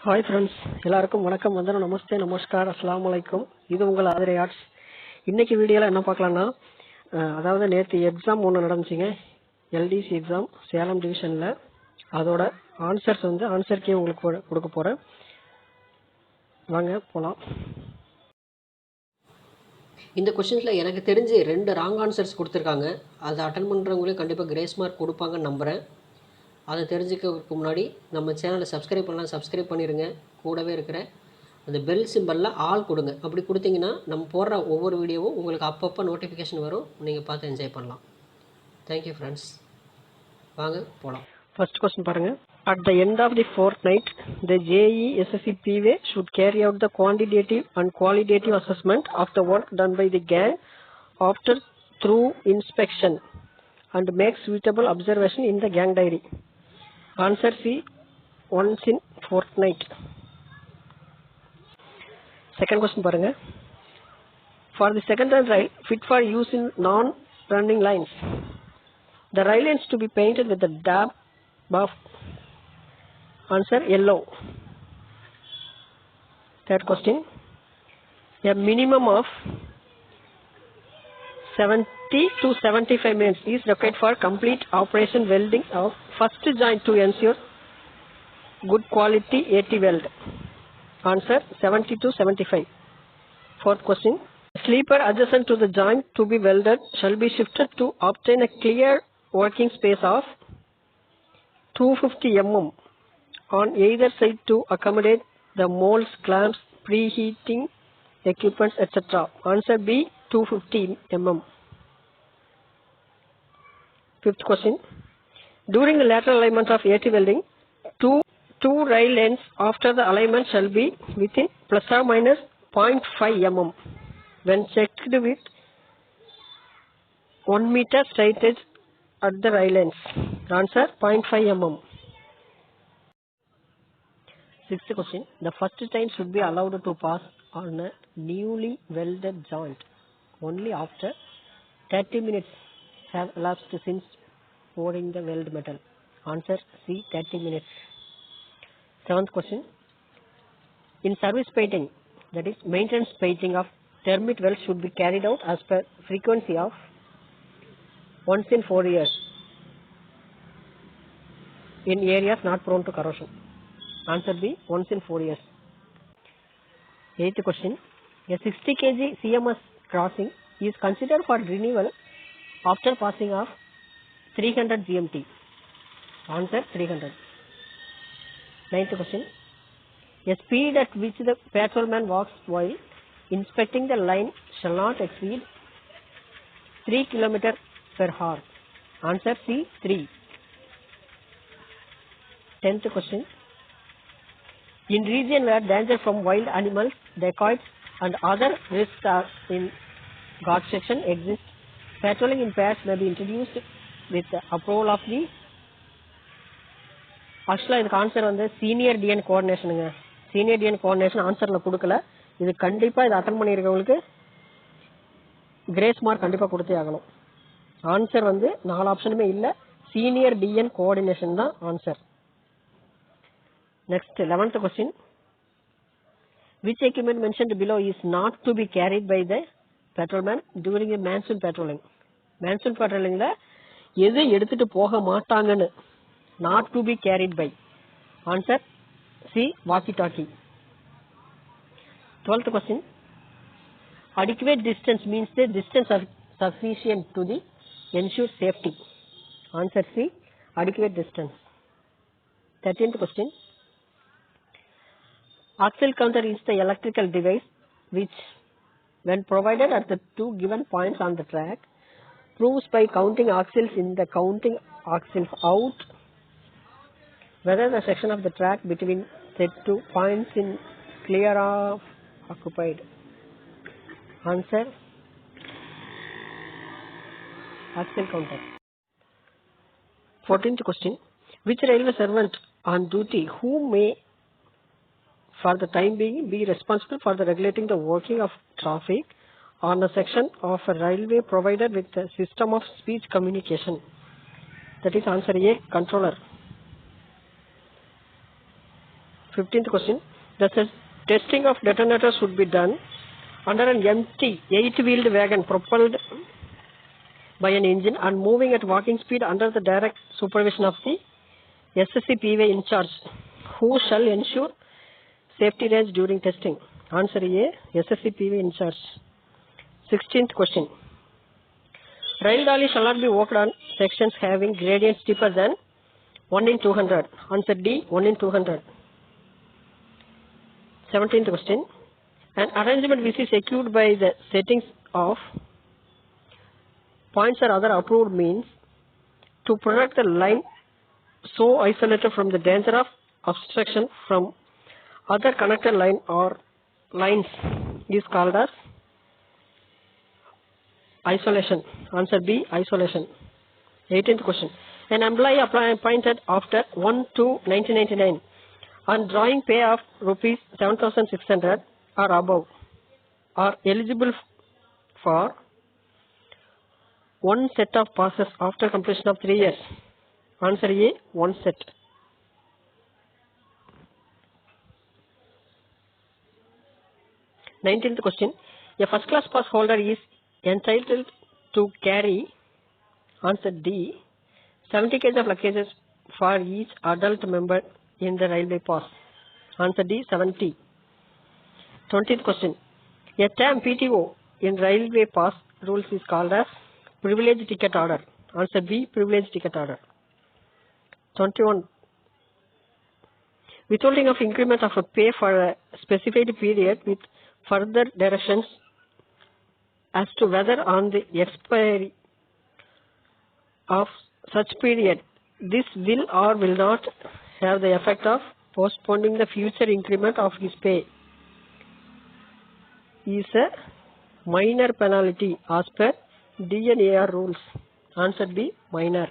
Hi friends, எல்லாருக்கும் வணக்கம், வந்தனம், நமஸ்தே, நமஸ்கார், அஸ்ஸலாமு அலைக்கும். இது உங்கள் ஆதிரை ஆர்ட்ஸ். இன்னைக்கு வீடியோவில் என்ன பார்க்கலாம்னா, அதாவது நேற்று எக்ஸாம் ஒன்று நடந்துச்சுங்க, எல்டிசி எக்ஸாம் சேலம் டிவிஷனில். அதோட ஆன்சர்ஸ் ஆன்சர் கீ உங்களுக்கு கொடுக்க போகிறேன். வாங்க போகலாம். இந்த கொஷின்ஸில் எனக்கு தெரிஞ்சு 2 ராங் ஆன்சர்ஸ் கொடுத்துருக்காங்க. அதை அட்டன் பண்ணுறவங்களே கண்டிப்பாக கிரேஸ் மார்க் கொடுப்பாங்கன்னு நம்புகிறேன். அதை தெரிஞ்சுக்கிறதுக்கு முன்னாடி நம்ம சேனலை சப்ஸ்கிரைப் பண்ணலாம், சப்ஸ்கிரைப் பண்ணிடுங்க. கூடவே இருக்கிற அந்த பெல் சிம்பலில் ஆல் கொடுங்க. அப்படி கொடுத்தீங்கன்னா நம்ம போடுற ஒவ்வொரு வீடியோவும் உங்களுக்கு அப்பப்போ நோட்டிஃபிகேஷன் வரும், நீங்கள் பார்த்து என்ஜாய் பண்ணலாம். Thank you friends. வாங்க போகலாம். ஃபர்ஸ்ட் கொஸ்டின் பாருங்கள். At the end of the fortnight, the JEE SSC PWay should carry out the quantitative and qualitative assessment of the work done by the gang after through inspection and make suitable observation in the gang diary. Answer C, once in fortnight. Second question பாருங்க. For the second-hand rail fit for use in non-running lines, the rail ends to be painted with the dab buff. Answer yellow. Third question. A minimum of 70 to 75 minutes is required for complete operation welding of first joint to ensure good quality AT weld. Answer 70 to 75. Fourth question. Sleeper adjacent to the joint to be welded shall be shifted to obtain a clear working space of 250 mm on either side to accommodate the molds, clamps, preheating equipments, etc. Answer B, 250 mm. Fifth question. During the lateral alignment of AT welding, two rail ends after the alignment shall be within plus or minus 0.5 mm when checked with 1 meter straight edge at the rail ends. Answer 0.5 mm. Sixth question. The first time should be allowed to pass on a newly welded joint only after 30 minutes have elapsed since pouring the weld metal. Answer C, 30 minutes. Seventh question. In service painting, that is maintenance painting of termite wells should be carried out as per frequency of once in 4 years in areas not prone to corrosion. Answer B, once in 4 years. Eighth question. A 60 kg CMS crossing is considered for renewal after passing of 300 GMT. Answer 300. Ninth question. A speed at which the patrolman walks while inspecting the line shall not exceed 3 km per hour. Answer C, 3. 10th question. In region where danger from wild animals, dacoits and other risks are in guard section exists, patrolling in pairs may be introduced with the approval of the. ஆக்சுவலாக இதுக்கு answer senior TN கோஆர்டினேஷனுங்க. Senior TN coordination ஆன்சரில் கொடுக்கல. இது கண்டிப்பாக இதை attend பண்ணியிருக்கவங்களுக்கு grace mark கண்டிப்பாக கொடுத்தே ஆகணும். ஆன்சர் 4 ஆப்ஷனுமே இல்லை, சீனியர் டிஎன் கோஆர்டினேஷன் தான் answer. Next, 11th question. Which equipment mentioned below is not to be carried by the patrolman during the monsoon patrolling? Monsoon patrolling la எது எடுத்துட்டு போக மாட்டாங்கன்னு not to be carried by. Answer C, walkie talkie. 12th question. Adequate distance means the distance sufficient to the ensure safety. Answer C, adequate distance. 13th question. Axle counter is the electrical device which, when provided at the 2 given points on the track, proves by counting axles in the counting axles out whether the section of the track between the 2 points is clear of occupied. Answer axle counter. 14th question. Which railway servant on duty who may for the time being be responsible for the regulating the working of traffic on a section of a railway provided with a system of speech communication? That is answer A, controller. 15th question. The testing of detonators should be done under an empty 8-wheeled wagon propelled by an engine and moving at walking speed under the direct supervision of the SSCPV in charge, who shall ensure safety range during testing. Answer A, SSCPV in charge. 16th question. Rail dolly shall not be walked on sections having gradients steeper than 1 in 200. Answer D, 1 in 200. 17th question. An arrangement which is secured by the settings of points or other approved means to protect the line so isolated from the danger of obstruction from other connected line or lines is called as isolation. Answer B, isolation. 18th question. An employee appointed after 1/2/1999 on drawing pay of rupees 7,600 or above are eligible for one set of passes after completion of 3 years. Answer A, one set. 19th question. A first class pass holder is entitled to carry, answer D, 70 kg of luggages for each adult member in the railway pass. Answer D, 70. 20th question. A term PTO in railway pass rules is called as privilege ticket order. Answer B, privilege ticket order. 21. Withholding of increment of a pay for a specified period with further directions as to whether on the expiry of such period this will or will not have the effect of postponing the future increment of his pay is a minor penalty as per DNAR rules. Answer B, minor.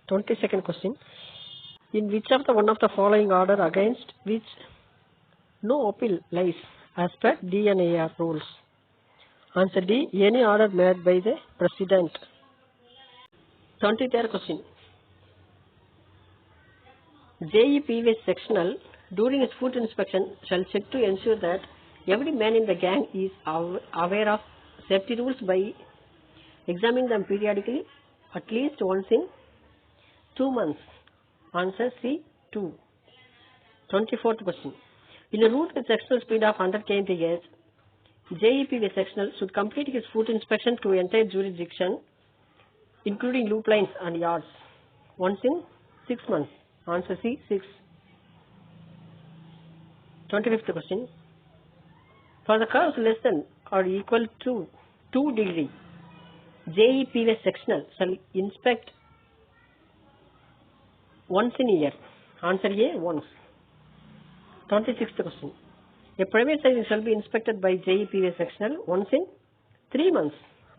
22nd question. In which of the one of the following order against which no appeal lies as per DNAR rules? Answer D, any order made by the President. 23rd question. JEPV sectional during its foot inspection shall check to ensure that every man in the gang is aware of safety rules by examining them periodically at least once in 2 months. Answer C, 2. 24th question. In a route with sectional speed of 100 km/h, JEPV sectional should complete its foot inspection to entire jurisdiction, including loop lines and yards, once in 6 months. Answer C, 6. 25th question. For the curves less than or equal to 2 degree, JEPV sectional shall inspect once in a year. Answer A, once. 26th question. A private siding shall be inspected by JEPV sectional once in 3 months.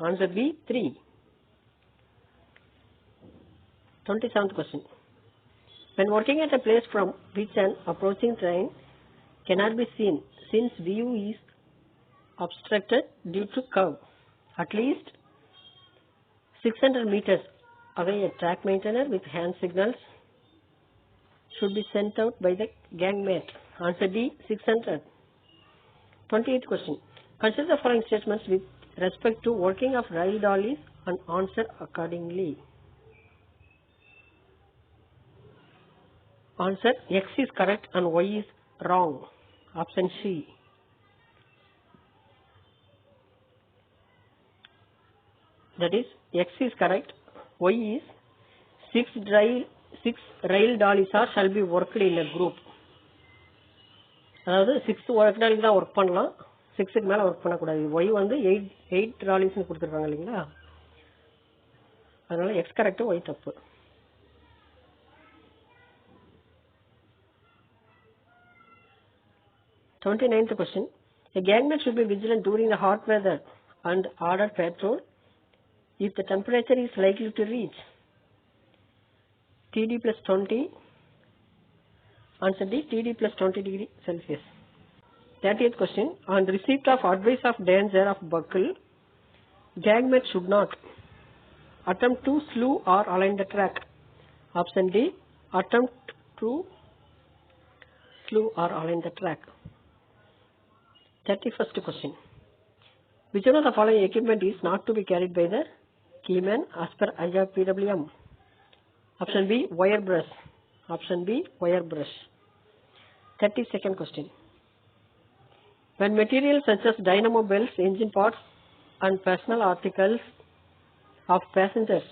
Answer B, 3. 27th question. When working at a place from which an approaching train cannot be seen since view is obstructed due to curve, at least 600 meters away, a track maintainer with hand signals should be sent out by the gangmate. Answer D, 600. 28th question. Consider the following statements with respect to working of rail dollies and answer accordingly. Answer X is correct and Y is wrong. Option C. That is, X is correct, Y is 6 rail dollies shall be worked in a group. அதாவது 6 work tally தான் work பண்ணலாம், 6க்கு மேலே work பண்ணக்கூடாது. Y வந்து 8 ட்ராலிஸ்ன்னு கொடுத்துருக்காங்க இல்லைங்களா, அதனால X correct, Y தப்பு. 29th question. A gangman should be vigilant during the hot weather and order patrol if the temperature is likely to reach TD plus 20. Answer D, TD plus 20 degree Celsius. 30th question. On the receipt of advice of danger of buckle, gangman should not attempt to slew or align the track. Option D, attempt to slew or align the track. 31st question. Which one of the following equipment is not to be carried by the keyman as per IRPWM? Option B, wire brush. Option B, wire brush. 32nd question. When materials such as dynamo belts, engine parts and personal articles of passengers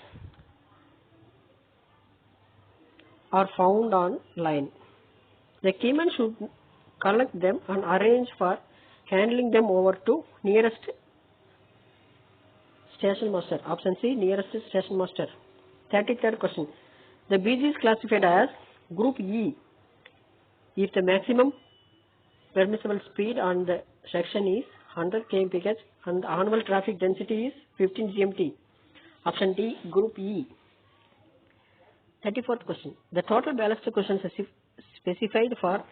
are found on line, the keyman should collect them and arrange for handling them over to nearest station master. Option C, nearest station master. 33rd question. The BG is classified as Group E if the maximum permissible speed on the section is 100 km/h and the annual traffic density is 15 GMT. Option D, Group E. 34th question. The total ballast question specified for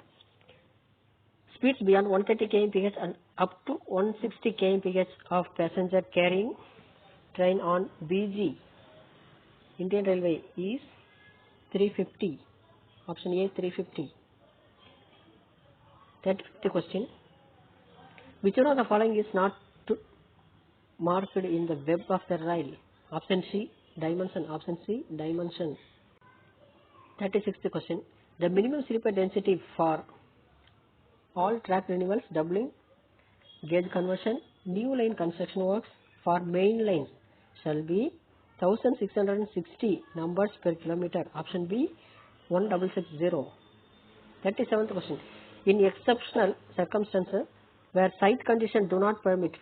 speeds beyond 130 km/h and up to 160 km/h of passenger carrying train on BG Indian Railway is 350. Option A, 350. 35th question. Which one of the following is not marked in the web of the rail? Option C, dimension. Option C, dimension. 36th question. The minimum sleeper density for all track renewals, doubling, gauge conversion, new line construction works for main lines shall be 1660 numbers per kilometer. Option B, 1660. 37th question. In exceptional circumstances where site conditions do not permit,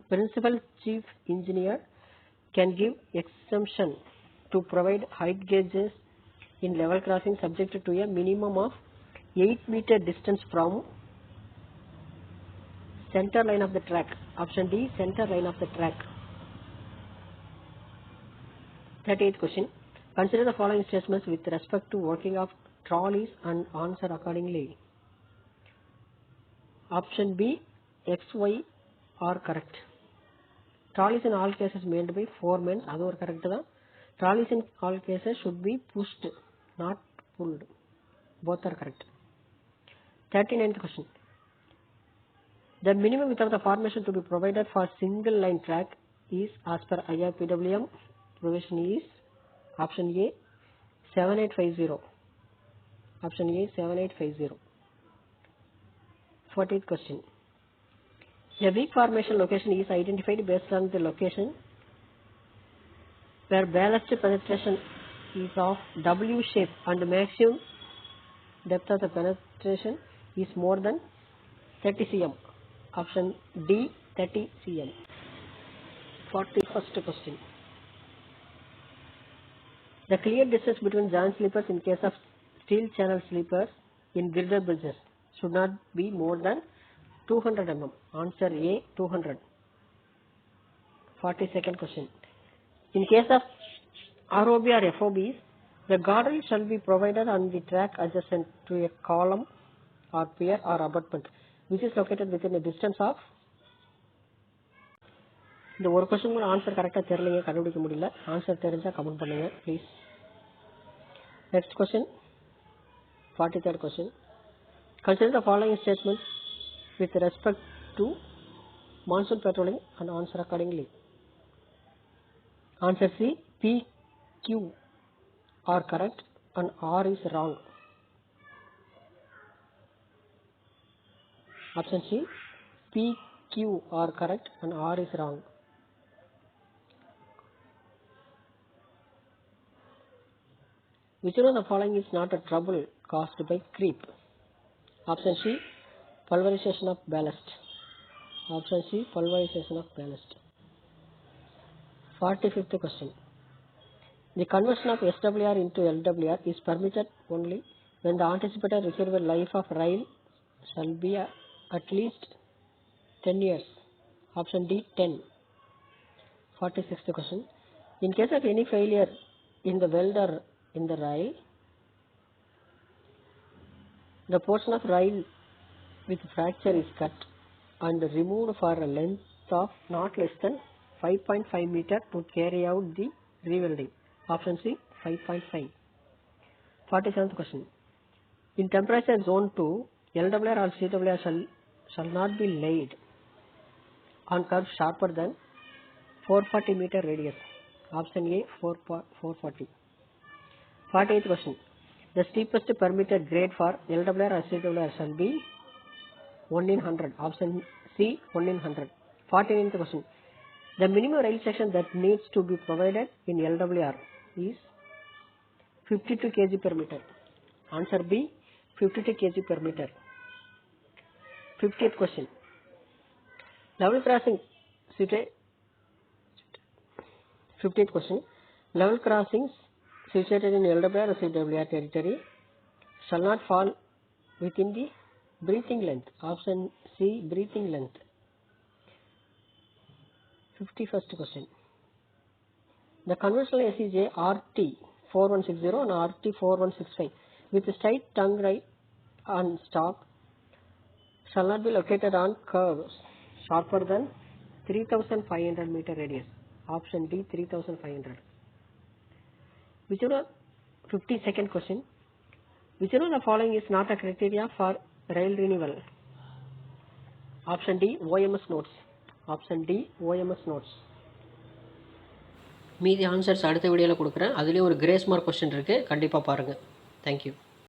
principal chief engineer can give exemption to provide height gauges in level crossing subject to a minimum of 8-meter distance from center line of the track. Option D, center line of the track. 38th question. Consider the following statements with respect to working of trolleys and answer accordingly. Option B, X, Y are correct. Trolleys in all cases made by 4 men. That is correct. Trolleys in all cases should be pushed, not pulled. Both are correct. 39th question. The minimum width of the formation to be provided for single line track is as per IRPWM provision is option A, 7850. Option A, 7850. 40th question. A weak formation location is identified based on the location where ballast penetration is of W shape and the maximum depth of the penetration is more than 30 cm. Option D, 30 cm. 41st question. The clear distance between joint sleepers in case of steel channel sleepers in girder bridges should not be more than 200 mm. Answer A, 200. 42nd question. In case of ROB or FOBs, the guardrail shall be provided on the track adjacent to a column or pier or abutment which is located within a distance of. இந்த ஒரு question கூட answer கரெக்ட்டா தெரியலங்க, கண்டுபிடிக்க முடியல. Answer தெரிஞ்சா comment பண்ணுங்க please. Next question. 43rd question. Consider the following statements with respect to monsoon patrolling and answer accordingly. Answer C, P, Q are correct and R is wrong. Option C, P, Q are correct and R is wrong. Which one of the following is not a trouble caused by creep? Option C, pulverization of ballast. Option C, pulverization of ballast. 45th question. The conversion of SWR into LWR is permitted only when the anticipated residual life of rail shall be at least 10 years. Option D, 10. 46th question. In case of any failure in the welder in the rail, the portion of rail with fracture is cut and removed for a length of not less than 5.5 meter to carry out the rewelding. Option C, 5.5. 47th question. In temperature zone 2, LWR or CWR shall not be laid on curves sharper than 440 meter radius. Option A 440. 48th question. The steepest permitted grade for LWR or CWR shall be 1 in 100. Option C 1 in 100. 49th question. The minimum rail section that needs to be provided in LWR is 52 kg per meter. Answer B 52 kg per meter. 50th question. Level crossing 50th question. Level crossings situated in LWR or CWR territory shall not fall within the breathing length. Option C breathing length. 51st question. The conventional SEJ RT 4160 and RT 4165 with straight tongue right and stop shall not be located on curves sharper than 3500 meter radius. Option D 3500. 52nd question. Which one of the following is not a criteria for rail renewal? Option D OMS notes. Option D OMS notes. மீதி answers அடுத்த வீடியோவில் கொடுக்குறேன். அதுலேயும் ஒரு grace mark question இருக்குது, கண்டிப்பாக பாருங்கள். Thank you.